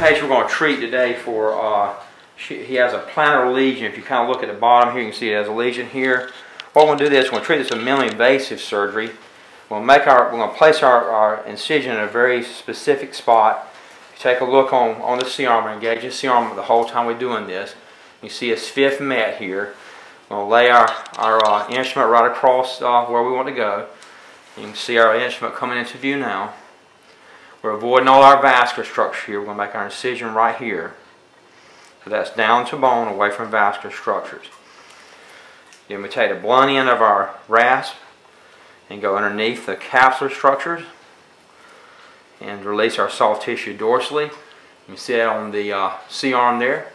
patient we're going to treat today for, he has a plantar lesion. If you kind of look at the bottom here, you can see it has a lesion here. What we're going to do this, we're going to treat this with minimally invasive surgery. We're going to place our incision in a very specific spot. If you take a look on the C-arm, we're engaging the C-arm the whole time we're doing this. You see it's fifth met here. We're going to lay our instrument right across where we want to go. You can see our instrument coming into view now. We're avoiding all our vascular structure here. We're going to make our incision right here. So that's down to bone, away from vascular structures. Then we take the blunt end of our rasp and go underneath the capsular structures and release our soft tissue dorsally. You see that on the C-arm there.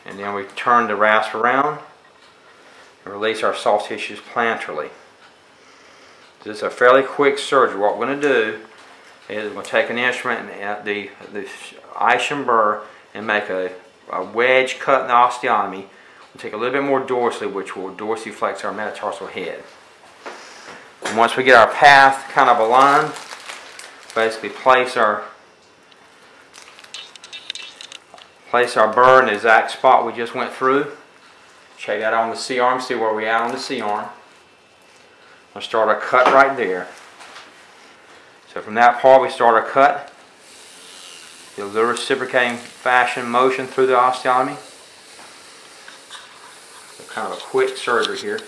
And then we turn the rasp around and release our soft tissues plantarly. This is a fairly quick surgery. What we're going to do is we're going to take an instrument and the Isham burr and make a wedge cut in the osteotomy. We'll take a little bit more dorsally, which will dorsiflex our metatarsal head. And once we get our path kind of aligned, basically place our burr in the exact spot we just went through. Check that on the C-arm, see where we're at on the C-arm. We'll start our cut right there. So from that part we start our cut. Do a little reciprocating fashion motion through the osteotomy. So kind of a quick surgery here.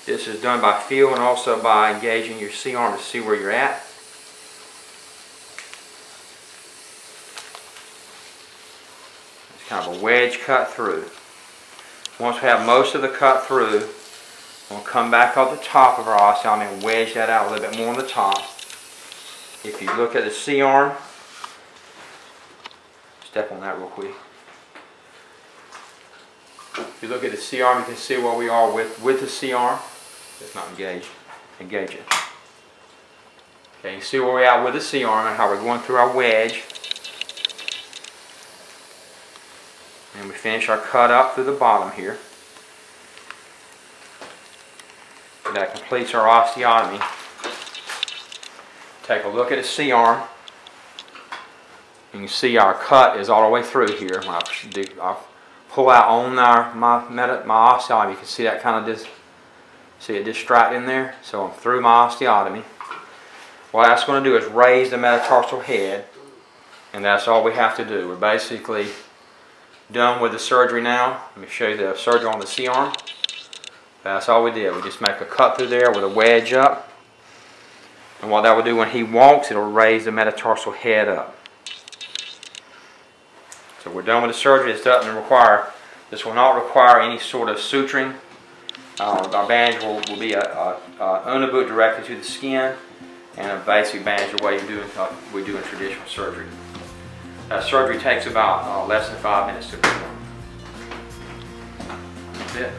This is done by feel and also by engaging your C-arm to see where you're at. It's kind of a wedge cut through. Once we have most of the cut through, we'll come back up the top of our osteotomy and wedge that out a little bit more on the top. If you look at the C-arm, step on that real quick. If you look at the C-arm, you can see where we are with the C-arm. It's not engaged. Engage it. Okay, you see where we're at with the C-arm and how we're going through our wedge. And we finish our cut up through the bottom here. That completes our osteotomy. Take a look at the C-arm. You can see our cut is all the way through here. When I pull out on my osteotomy, you can see that kind of just see it distracting there. So I'm through my osteotomy. What that's going to do is raise the metatarsal head, and that's all we have to do. We're basically done with the surgery now. Let me show you the surgery on the C-arm. That's all we did. We just make a cut through there with a wedge up. And what that will do when he walks, it'll raise the metatarsal head up. So we're done with the surgery. This will not require any sort of suturing. Our bandage will be a underboot directly to the skin and a basic bandage the way we do in traditional surgery. Surgery takes about less than 5 minutes to perform. That's it.